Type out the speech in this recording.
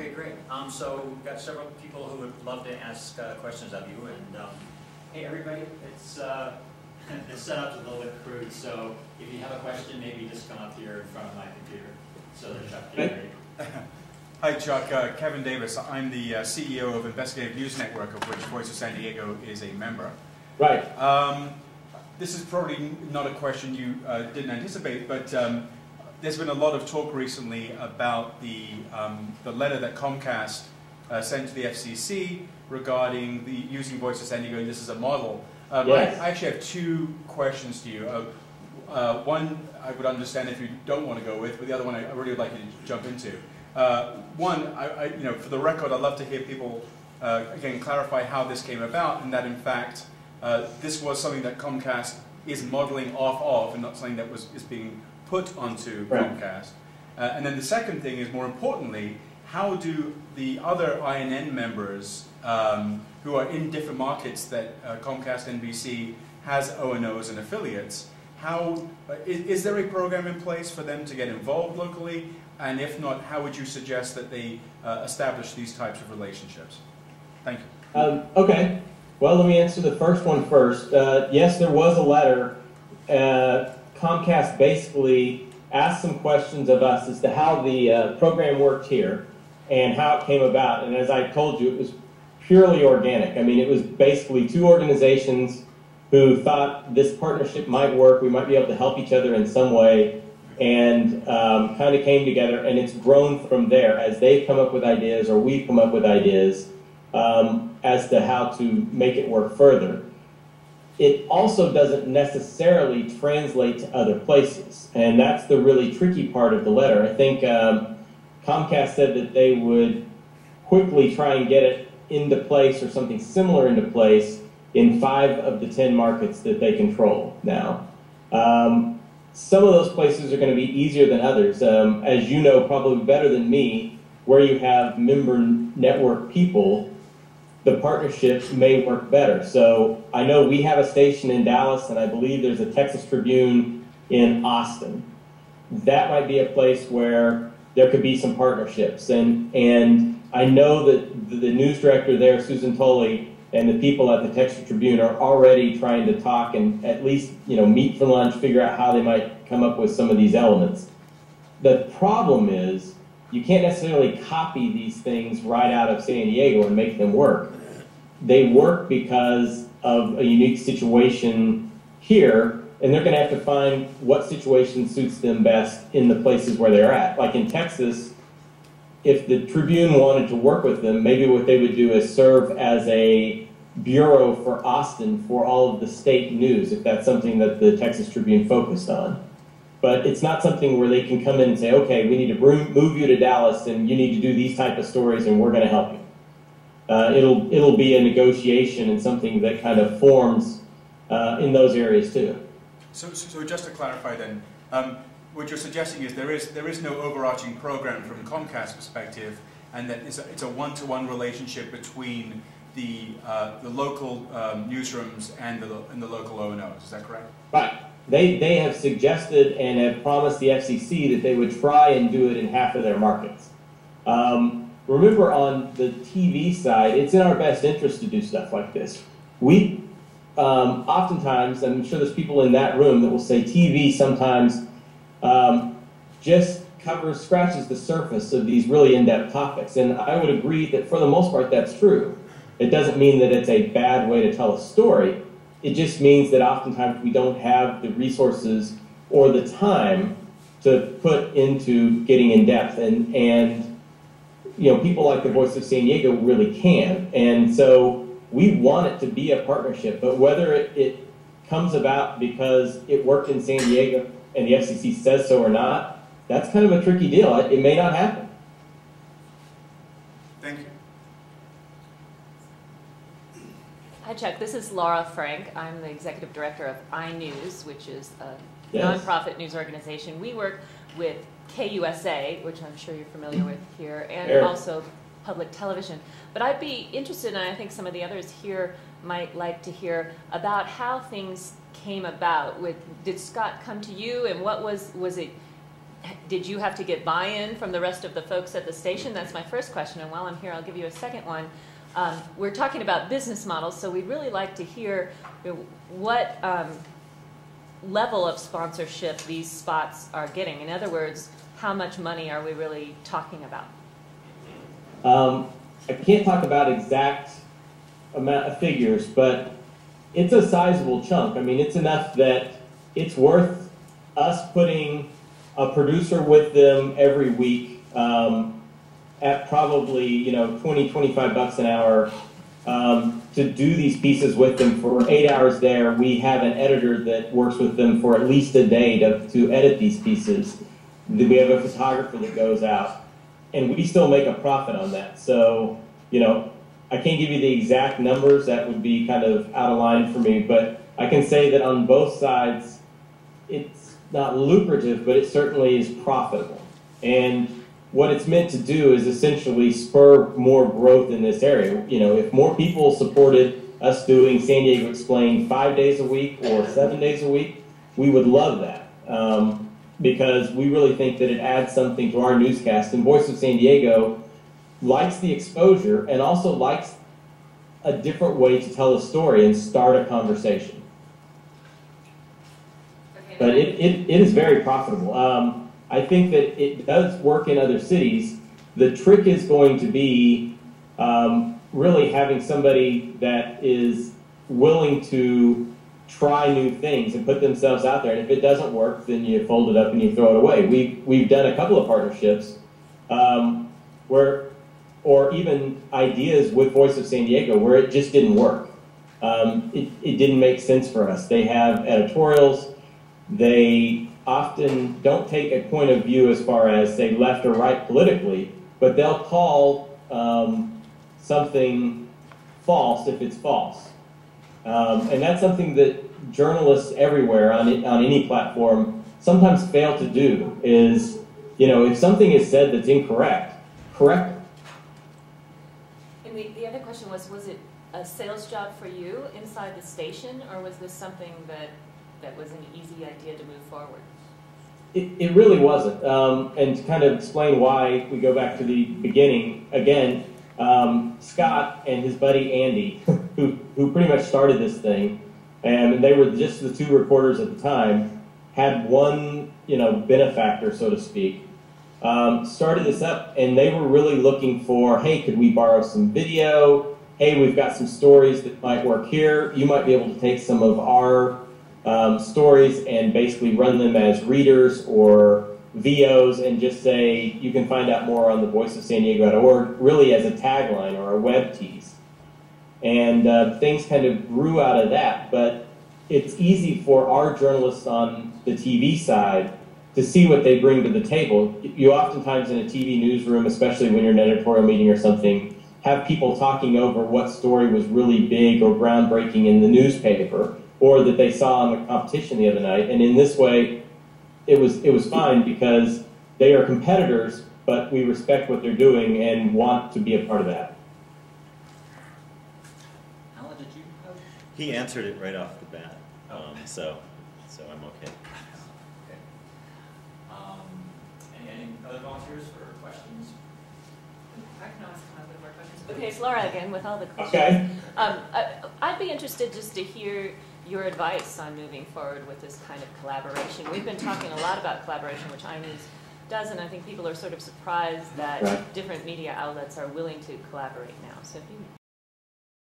Okay, great. So we've got several people who would love to ask questions of you. And hey, everybody, it's the setup's a little bit crude. So if you have a question, maybe just come up here in front of my computer so that Chuck can hear you. Hi, Chuck. Kevin Davis. I'm the CEO of Investigative News Network, of which Voice of San Diego is a member. Right. This is probably not a question you didn't anticipate, but there's been a lot of talk recently about the letter that Comcast sent to the FCC regarding using Voice of San Diego, and this is a model. Yes. I actually have two questions to you. One I would understand if you don't want to go with, but the other one I really would like you to jump into. One, for the record, I'd love to hear people again clarify how this came about, and that in fact this was something that Comcast is modeling off of, and not something that is being put onto Comcast. And then the second thing is, more importantly, how do the other INN members who are in different markets that Comcast NBC has O&Os and affiliates, is there a program in place for them to get involved locally? And if not, how would you suggest that they establish these types of relationships? Thank you. Okay. Well, let me answer the first one first. Yes, there was a letter. Comcast basically asked some questions of us as to how the program worked here and how it came about. And as I told you, it was purely organic. I mean, it was basically two organizations who thought this partnership might work, we might be able to help each other in some way, and kind of came together, and it's grown from there as they've come up with ideas or we've come up with ideas as to how to make it work further. It also doesn't necessarily translate to other places, and that's the really tricky part of the letter. I think Comcast said that they would quickly try and get it into place or something similar into place in 5 of the 10 markets that they control now. Some of those places are going to be easier than others. As you know probably better than me, where you have member network people, the partnership may work better. So I know we have a station in Dallas, and I believe there's a Texas Tribune in Austin. That might be a place where there could be some partnerships. And I know that the news director there, Susan Tolley, and the people at the Texas Tribune are already trying to talk and at least meet for lunch, figure out how they might come up with some of these elements. The problem is you can't necessarily copy these things right out of San Diego and make them work. They work because of a unique situation here, and they're going to have to find what situation suits them best in the places where they're at. Like in Texas, if the Tribune wanted to work with them, maybe what they would do is serve as a bureau for Austin for all of the state news, if that's something that the Texas Tribune focused on. But it's not something where they can come in and say, okay, we need to move you to Dallas and you need to do these type of stories and we're going to help you. It'll be a negotiation and something that kind of forms in those areas too. So just to clarify then, what you're suggesting is there is no overarching program from Comcast's perspective, and that it's a one-to-one relationship between the local newsrooms and the local O&Os. Is that correct? Right. They have suggested and have promised the FCC that they would try and do it in half of their markets. Remember, on the TV side, it's in our best interest to do stuff like this. We oftentimes, I'm sure there's people in that room that will say TV sometimes just scratches the surface of these really in-depth topics. And I would agree that for the most part that's true. It doesn't mean that it's a bad way to tell a story. It just means that oftentimes we don't have the resources or the time to put into getting in depth. And people like the Voice of San Diego really can. And so we want it to be a partnership, but whether it comes about because it worked in San Diego and the FCC says so or not, that's kind of a tricky deal. It may not happen. Thank you. Hi, Chuck. This is Laura Frank. I'm the executive director of iNews, which is a Yes. nonprofit news organization. We work with KUSA, which I'm sure you're familiar with here, and Sure. also public television. But I'd be interested, and I think some of the others here might like to hear about how things came about. Did Scott come to you, and what was it did you have to get buy-in from the rest of the folks at the station? That's my first question, and while I'm here, I'll give you a second one. We're talking about business models, so we'd really like to hear what level of sponsorship these spots are getting. In other words, how much money are we really talking about? I can't talk about exact amount of figures, but it's a sizable chunk. I mean, it's enough that it's worth us putting a producer with them every week at probably, you know, 20, 25 bucks an hour to do these pieces with them for 8 hours there. We have an editor that works with them for at least a day to edit these pieces. We have a photographer that goes out, and we still make a profit on that. So, you know, I can't give you the exact numbers. That would be kind of out of line for me, but I can say that on both sides, it's not lucrative, but it certainly is profitable. And what it's meant to do is essentially spur more growth in this area. You know, if more people supported us doing San Diego Explained 5 days a week or 7 days a week, we would love that. Because we really think that it adds something to our newscast. And Voice of San Diego likes the exposure and also likes a different way to tell a story and start a conversation. Okay. But it is very profitable. I think that it does work in other cities. The trick is going to be really having somebody that is willing to try new things and put themselves out there. And if it doesn't work, then you fold it up and you throw it away. We've done a couple of partnerships or even ideas with Voice of San Diego where it just didn't work. It didn't make sense for us. They have editorials. They often don't take a point of view as far as, say, left or right politically, but they'll call something false if it's false. And that's something that journalists everywhere on any platform sometimes fail to do is, you know, if something is said that's incorrect, correct it. And the other question was it a sales job for you inside the station, or was this something that was an easy idea to move forward? It really wasn't. And to kind of explain why, we go back to the beginning again. Scott and his buddy Andy, who pretty much started this thing, and they were just the two reporters at the time, had one, you know, benefactor, so to speak, started this up, and they were really looking for, hey, could we borrow some video? Hey, we've got some stories that might work here. You might be able to take some of our stories and basically run them as readers or VOs and just say, you can find out more on the voiceofsandiego.org, really as a tagline or a web tease. And things kind of grew out of that, but it's easy for our journalists on the TV side to see what they bring to the table. You oftentimes in a TV newsroom, especially when you're in an editorial meeting or something, have people talking over what story was really big or groundbreaking in the newspaper, or that they saw in the competition the other night. And in this way, it was fine because they are competitors, but we respect what they're doing and want to be a part of that. Alan, did you have? He answered it right off the bat, so I'm okay. Okay. Any other volunteers for questions? I can always come up with more questions. Okay, it's Laura again with all the questions. Okay. I'd be interested just to hear your advice on moving forward with this kind of collaboration. We've been talking a lot about collaboration, which iNews does, and I think people are sort of surprised that different media outlets are willing to collaborate now. So if you